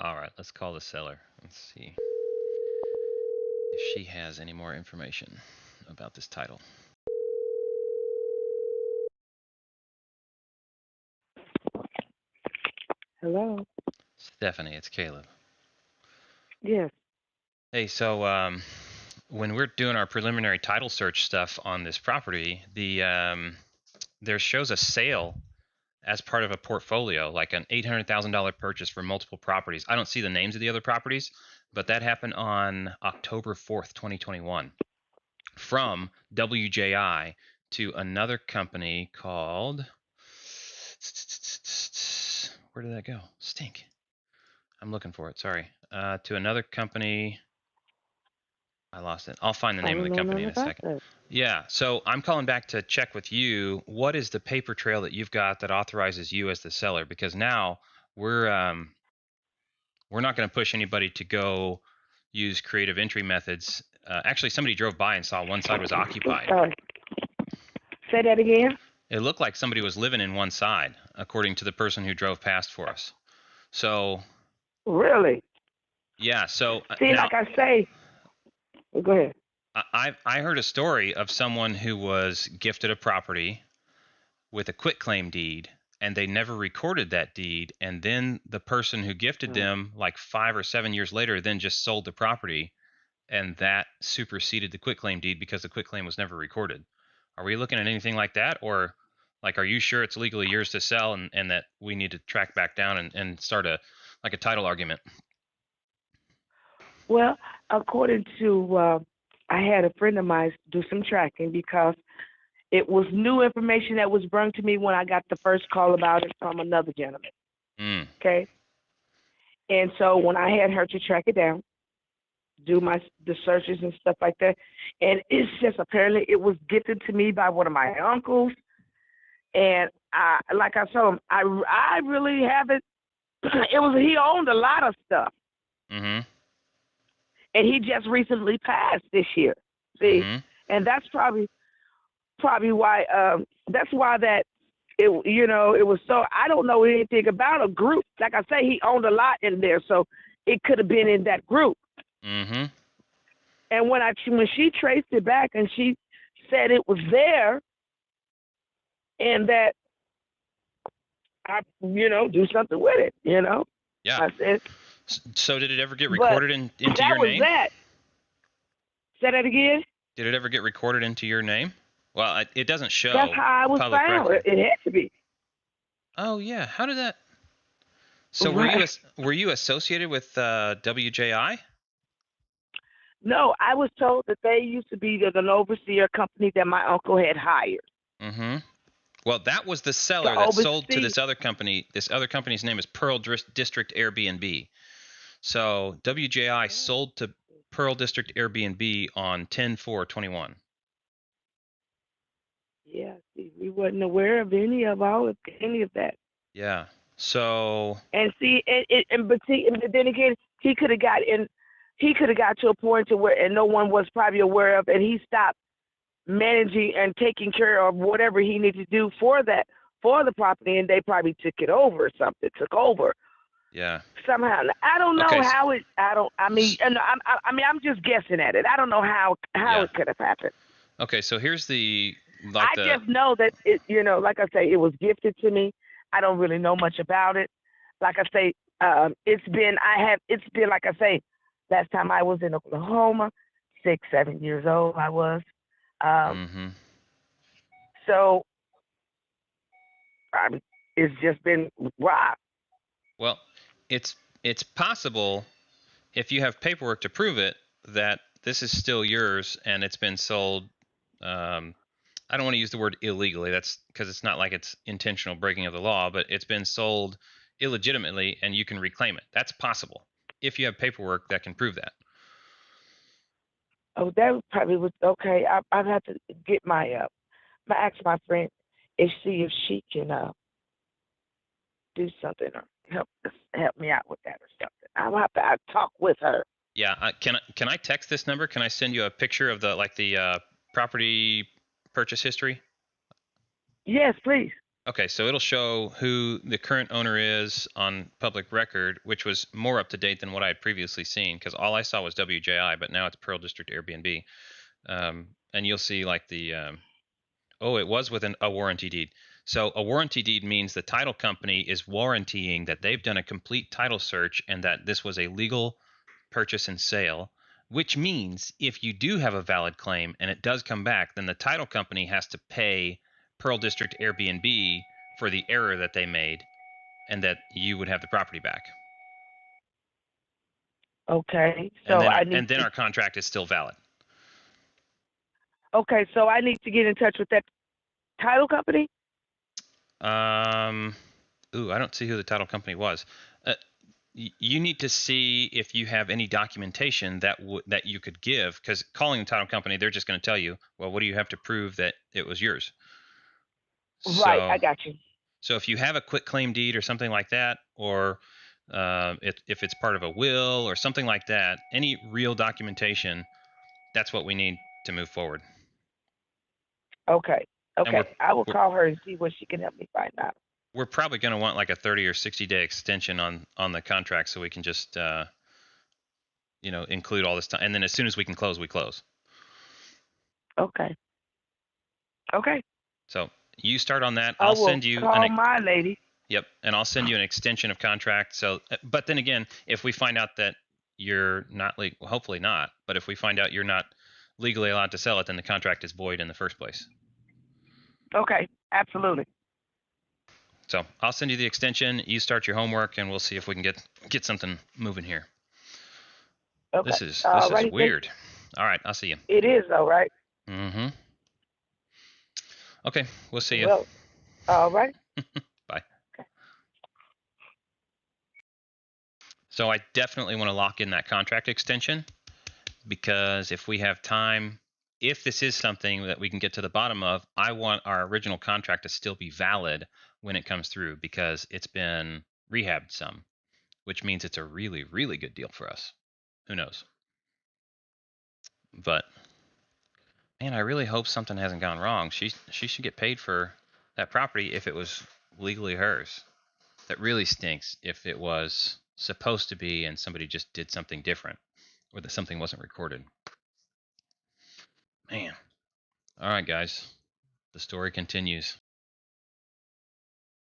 All right, let's call the seller. Let's see if she has any more information about this title. Hello. Stephanie, it's Caleb. Yes. Hey, so when we're doing our preliminary title search stuff on this property, there shows a sale as part of a portfolio, like an $800,000 purchase for multiple properties. I don't see the names of the other properties, but that happened on October 4th, 2021, from WJI to another company called. Where did that go? Stink. I'm looking for it. Sorry. To another company. I lost it. I'll find the I name of don't the know company nothing in a about second. that. Yeah, so I'm calling back to check with you. What is the paper trail that you've got that authorizes you as the seller? Because now we're um, we're not going to push anybody to go use creative entry methods. Actually, somebody drove by and saw one side was occupied. Sorry. Say that again. It looked like somebody was living in one side, according to the person who drove past for us. So Really? yeah, so See, now like I say, go ahead. I heard a story of someone who was gifted a property with a quitclaim deed, and they never recorded that deed, and then the person who gifted Oh. them like 5 or 7 years later then just sold the property, and that superseded the quitclaim deed because the quitclaim was never recorded. Are we looking at anything like that, or like are you sure it's legally yours to sell, and that we need to track back down and start a like a title argument? Well, according to, I had a friend of mine do some tracking because it was new information that was brought to me when I got the first call about it from another gentleman. Mm, Okay. And so when I had her to track it down, do the searches and stuff like that, and it's just apparently it was gifted to me by one of my uncles, and like I told him, I really haven't. It was he owned a lot of stuff, mm-hmm, and he just recently passed this year. See, mm-hmm. and that's probably why that's why that it was so I don't know anything about a group. Like I say, he owned a lot in there, so it could have been in that group. Mm-hmm. And when she traced it back and she said it was there and that I do something with it, Yeah. I said, So did it ever get but recorded into that your was name? that. Say that again. Did it ever get recorded into your name? Well, it doesn't That's show how I was public found. record. It had to be. Oh yeah, how did that? So Right. were you associated with WJI? No, I was told that they used to be an overseer company that my uncle had hired Mm-hmm. Well, that was the to seller that sold to oversee. this other company. This other company's name is Pearl District Airbnb. So WJI sold to Pearl District Airbnb on 10/4/21. Yeah, see, we wasn't aware of any of that. Yeah. So And see, but see, and then again, he could have got in. He could have got to a point to where, and no one was probably aware of, and he stopped managing and taking care of whatever he needed to do for the property, and they probably took it over or something, took over yeah. somehow. I don't know Okay. how it. I don't. I mean, and I mean, I'm just guessing at it. I don't know how Yeah. it could have happened. Okay. So here's the like I the just know that it. Like I say, it was gifted to me. I don't really know much about it. Like I say, it's been like I say, last time I was in Oklahoma, 6, 7 years old I was. Um, mm-hmm. so it's just been wow. Well, it's possible if you have paperwork to prove it that this is still yours and it's been sold. Um, I don't want to use the word illegally. That's because it's not like it's intentional breaking of the law, but it's been sold illegitimately and you can reclaim it. That's possible if you have paperwork that can prove that. Oh, that probably was okay. I'd have to get I ask my friend and see if she can do something or help me out with that or something. I'll have to talk with her. Yeah, can I text this number? Can I send you a picture of the property purchase history? Yes, please. Okay, so it'll show who the current owner is on public record, which was more up to date than what I had previously seen, because all I saw was WJI, but now it's Pearl District Airbnb. And you'll see like it was with a warranty deed. So a warranty deed means the title company is warrantying that they've done a complete title search and that this was a legal purchase and sale, which means if you do have a valid claim and it does come back, then the title company has to pay Pearl District Airbnb for the error that they made and that you would have the property back. Okay. And So then I need and then to. our contract is still valid. Okay. So I need to get in touch with that title company. Um, I don't see who the title company was. Uh, you need to see if you have any documentation that you could give, because calling the title company, they're just going to tell you, well, what do you have to prove that it was yours? Right. So I got you. so if you have a quit claim deed or something like that, or if it's part of a will or something like that, any real documentation, that's what we need to move forward. Okay. And Okay. I will we're call her and see what she can help me find out. we're probably going to want like a 30 or 60-day extension on the contract, so we can just include all this time, and then as soon as we can close, we close. Okay. Okay. So you start on that. I I'll will send you call my lady. yep, and I'll send you an extension of contract. So, but then again, if we find out that you're not legal, hopefully not, but if we find out you're not legally allowed to sell it, then the contract is void in the first place. Okay. Absolutely. So I'll send you the extension. You start your homework, and we'll see if we can get something moving here. Okay. This is Righty. Thank weird. All right, I'll see you. you. It is though, right? Mm-hmm. Okay, we'll see you. Well. All right. Bye. So I definitely want to lock in that contract extension, because if we have time, if this is something that we can get to the bottom of, I want our original contract to still be valid when it comes through, because it's been rehabbed some, which means it's a really, really good deal for us. Who knows? But man, I really hope something hasn't gone wrong. She should get paid for that property if it was legally hers. That really stinks if it was supposed to be and somebody just did something different, or that something wasn't recorded. Man. All right, guys. The story continues.